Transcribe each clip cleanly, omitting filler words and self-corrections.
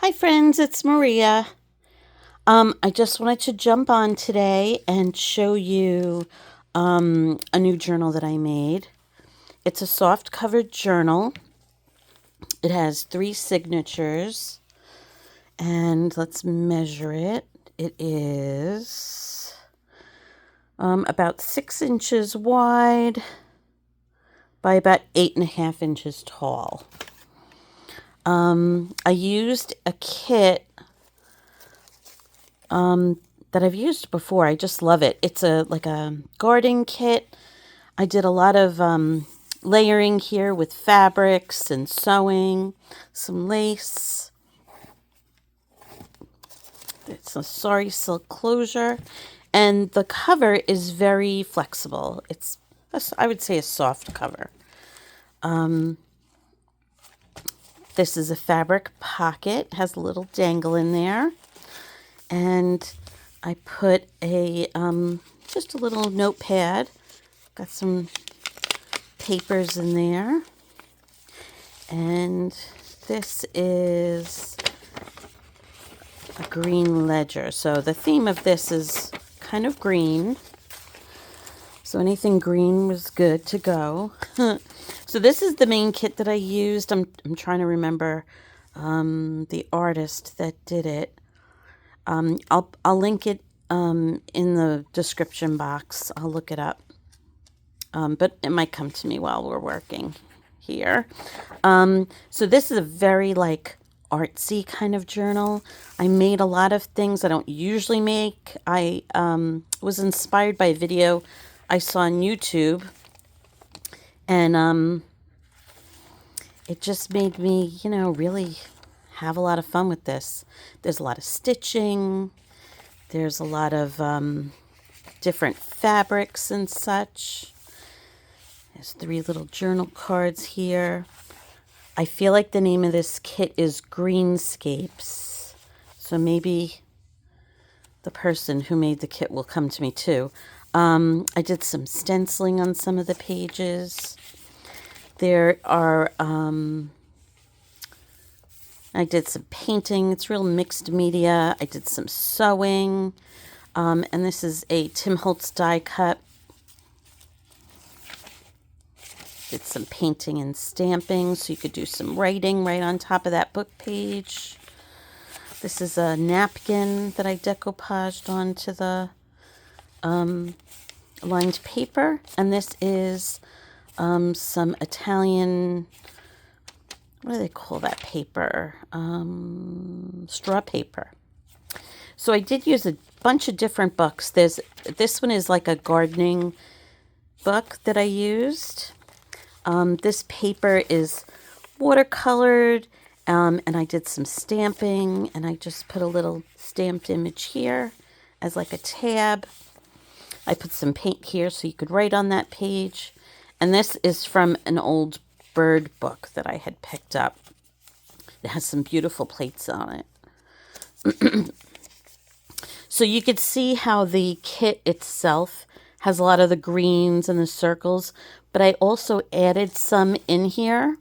Hi friends, it's Maria. I just wanted to jump on today and show you a new journal that I made. It's a soft covered journal. It has 3 signatures, and let's measure it. It is about 6 inches wide by about 8.5 inches tall. I used a kit that I've used before. I just love it. It's like a garden kit. I did a lot of layering here with fabrics and sewing, some lace. It's a sari silk closure, and the cover is very flexible. I would say, a soft cover. This is a fabric pocket. It has a little dangle in there. And I put just a little notepad. Got some papers in there. And this is a green ledger. So the theme of this is kind of green. So anything green was good to go. So this is the main kit that I used. I'm trying to remember the artist that did it. I'll link it in the description box. I'll look it up. But it might come to me while we're working here. So this is a very artsy kind of journal. I made a lot of things I don't usually make. I was inspired by a video I saw on YouTube, and it just made me, really have a lot of fun with this. There's a lot of stitching. There's a lot of different fabrics and such. There's 3 little journal cards here. I feel like the name of this kit is Greenscapes. So maybe the person who made the kit will come to me too. I did some stenciling on some of the pages. There are, I did some painting. It's real mixed media. I did some sewing. And this is a Tim Holtz die cut. Did some painting and stamping, so you could do some writing right on top of that book page. This is a napkin that I decoupaged onto the lined paper. And this is some Italian, what do they call that paper? Straw paper. So I did use a bunch of different books. This one is like a gardening book that I used. This paper is watercolored, and I did some stamping, and I just put a little stamped image here as like a tab. I put some paint here so you could write on that page. And this is from an old bird book that I had picked up. It has some beautiful plates on it. So you could see how the kit itself has a lot of the greens and the circles, but I also added some in here.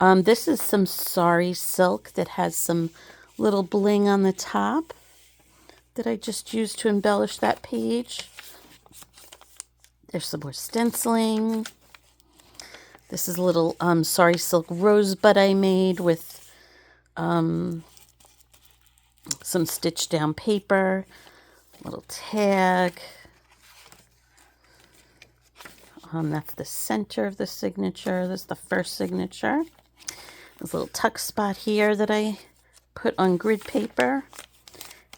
This is some sari silk that has some little bling on the top that I just used to embellish that page. There's some more stenciling. This is a little sari silk rosebud I made with some stitched down paper, little tag. That's the center of the signature. That's the first signature. There's a little tuck spot here that I put on grid paper,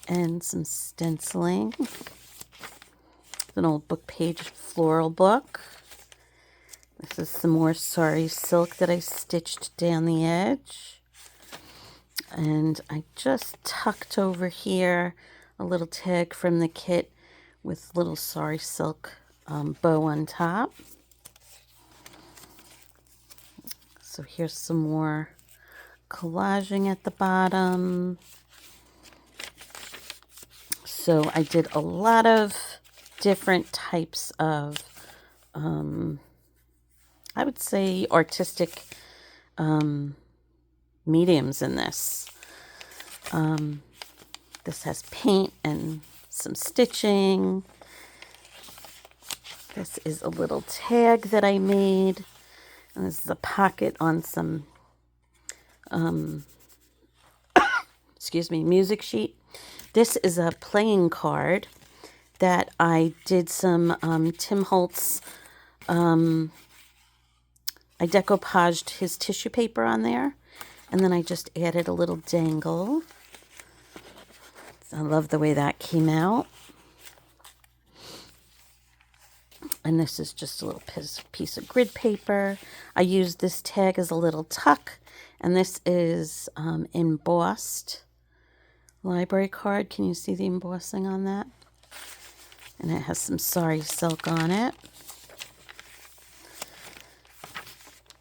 and some stenciling. An old book page floral book. This is some more sari silk that I stitched down the edge. And I just tucked over here a little tag from the kit with little sari silk bow on top. So here's some more collaging at the bottom. So I did a lot of different types of, I would say, artistic mediums in this. This has paint and some stitching. This is a little tag that I made. And this is a pocket on some, excuse me, music sheet. This is a playing card that I did some Tim Holtz. I decoupaged his tissue paper on there. And then I just added a little dangle. I love the way that came out. And this is just a little piece of grid paper. I used this tag as a little tuck. And this is embossed library card. Can you see the embossing on that? And it has some sari silk on it.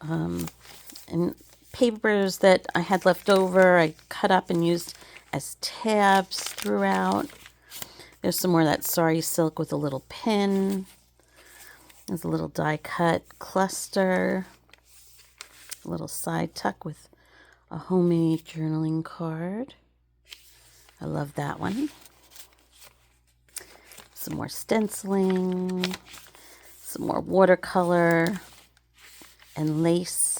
And papers that I had left over, I cut up and used as tabs throughout. There's some more of that sari silk with a little pin. There's a little die cut cluster. A little side tuck with a homemade journaling card. I love that one. Some more stenciling. Some more watercolor and lace.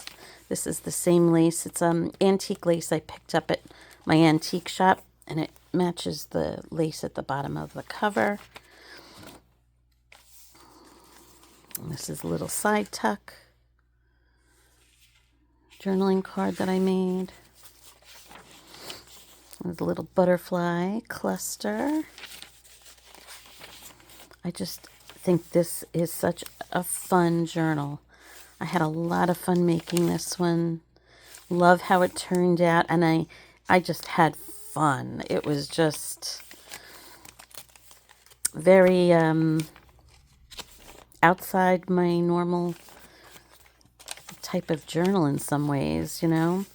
This is the same lace. It's antique lace I picked up at my antique shop, and it matches the lace at the bottom of the cover. And this is a little side tuck journaling card that I made. There's a little butterfly cluster. I just think this is such a fun journal. I had a lot of fun making this one. Love how it turned out, and I just had fun. It was just very outside my normal type of journal in some ways, you know.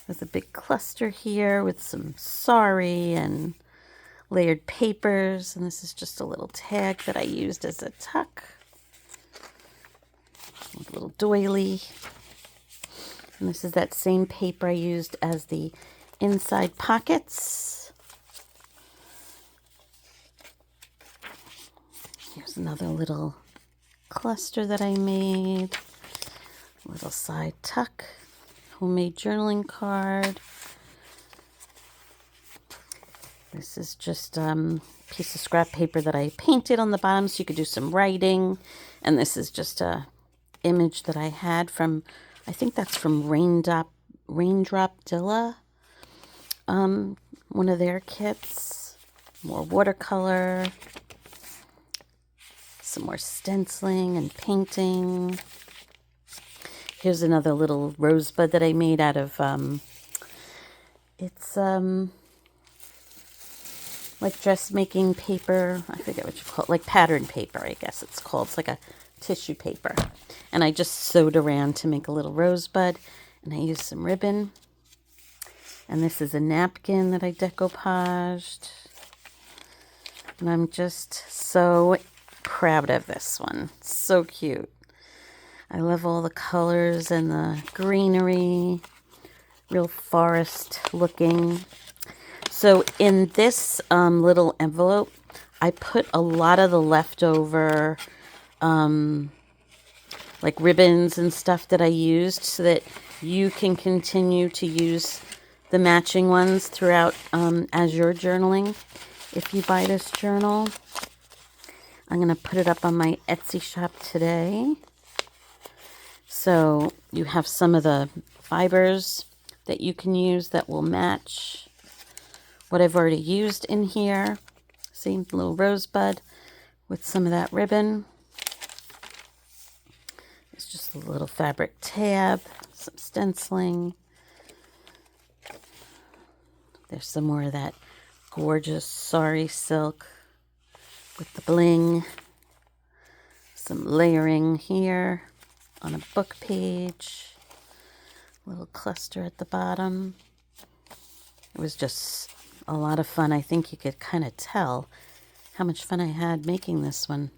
There's a big cluster here with some sari and layered papers, and this is just a little tag that I used as a tuck. A little doily. And this is that same paper I used as the inside pockets. Here's another little cluster that I made. A little side tuck. Homemade journaling card. This is just a piece of scrap paper that I painted on the bottom so you could do some writing. And this is just a image that I had from, I think that's from Raindrop Dilla, one of their kits. More watercolor, some more stenciling and painting. Here's another little rosebud that I made out of, it's like dressmaking paper. I forget what you call it, like pattern paper, I guess it's called. It's like a tissue paper. And I just sewed around to make a little rosebud. And I used some ribbon. And this is a napkin that I decoupaged. And I'm just so proud of this one. It's so cute. I love all the colors and the greenery. Real forest looking. So in this little envelope, I put a lot of the leftover like ribbons and stuff that I used so that you can continue to use the matching ones throughout as you're journaling. If you buy this journal, I'm going to put it up on my Etsy shop today. So you have some of the fibers that you can use that will match what I've already used in here. See, a little rosebud with some of that ribbon. It's just a little fabric tab, some stenciling. There's some more of that gorgeous sari silk with the bling. Some layering here on a book page. A little cluster at the bottom. It was just a lot of fun. I think you could kind of tell how much fun I had making this one.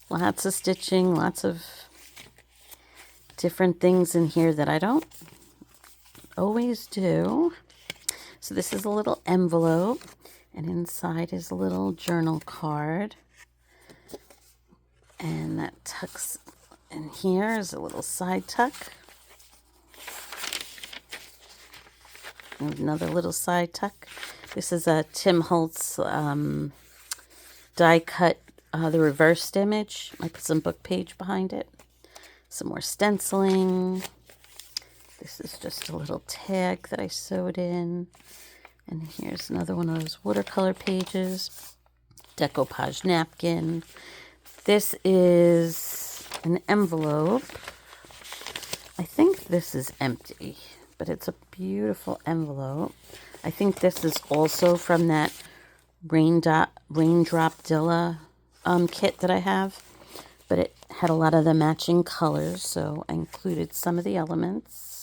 Lots of stitching, lots of different things in here that I don't always do. So this is a little envelope, and inside is a little journal card. And that tucks in here is a little side tuck. And another little side tuck. This is a Tim Holtz die cut, the reversed image. I put some book page behind it. Some more stenciling. This is just a little tag that I sewed in. And here's another one of those watercolor pages. Decoupage napkin. This is an envelope. I think this is empty, but it's a beautiful envelope. I think this is also from that Raindrop Dilla kit that I have, but it had a lot of the matching colors, so I included some of the elements.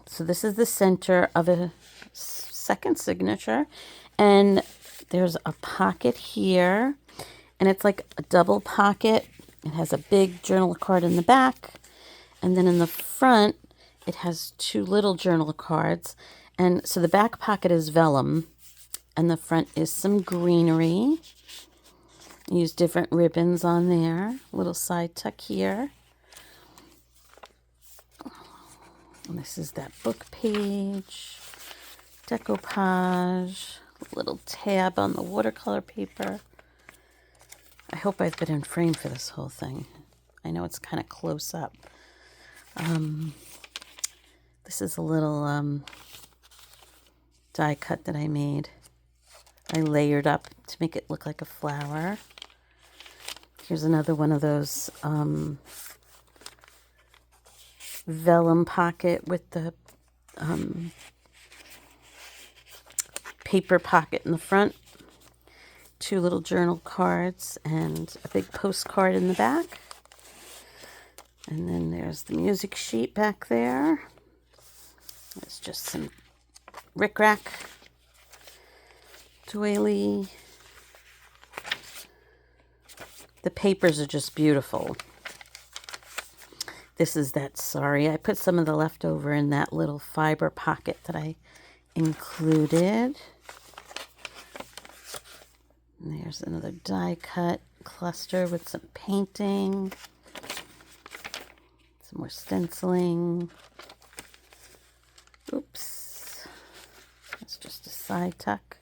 So this is the center of a second signature, and there's a pocket here, and it's like a double pocket. It has a big journal card in the back, and then in the front it has two little journal cards. And so the back pocket is vellum, and the front is some greenery. Use different ribbons on there. Little side tuck here. And this is that book page. Decoupage. Little tab on the watercolor paper. I hope I've been in frame for this whole thing. I know it's kind of close up. This is a little die cut that I made. I layered up to make it look like a flower. Here's another one of those vellum pocket with the paper pocket in the front. Two little journal cards and a big postcard in the back. And then there's the music sheet back there. There's just some rickrack, doily. The papers are just beautiful. This is that, sorry, I put some of the leftover in that little fiber pocket that I included. And there's another die cut cluster with some painting. Some more stenciling. Oops. That's just a side tuck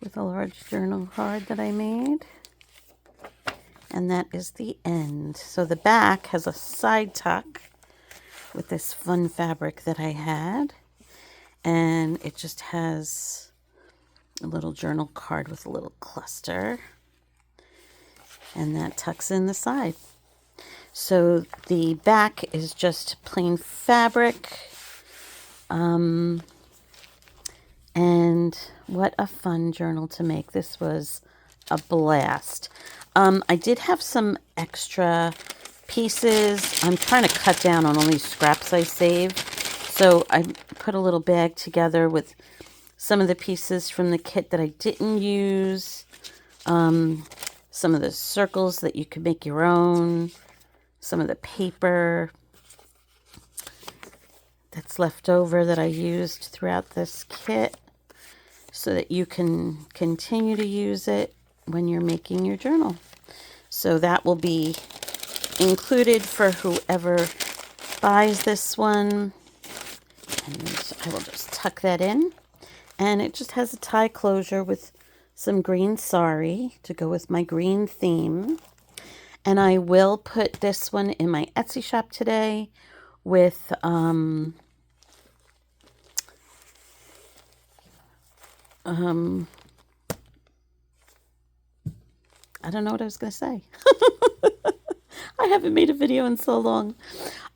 with a large journal card that I made. And that is the end. So the back has a side tuck with this fun fabric that I had. And it just has a little journal card with a little cluster. And that tucks in the side. So the back is just plain fabric. And what a fun journal to make. This was a blast. I did have some extra pieces. I'm trying to cut down on all these scraps I saved. So I put a little bag together with some of the pieces from the kit that I didn't use. Some of the circles that you could make your own. Some of the paper that's left over that I used throughout this kit so that you can continue to use it when you're making your journal. So that will be included for whoever buys this one. And I will just tuck that in. And it just has a tie closure with some green sari to go with my green theme. And I will put this one in my Etsy shop today with I don't know what I was going to say. I haven't made a video in so long.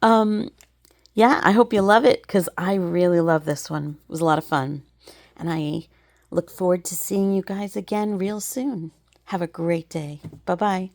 Yeah, I hope you love it because I really love this one. It was a lot of fun. And I look forward to seeing you guys again real soon. Have a great day. Bye-bye.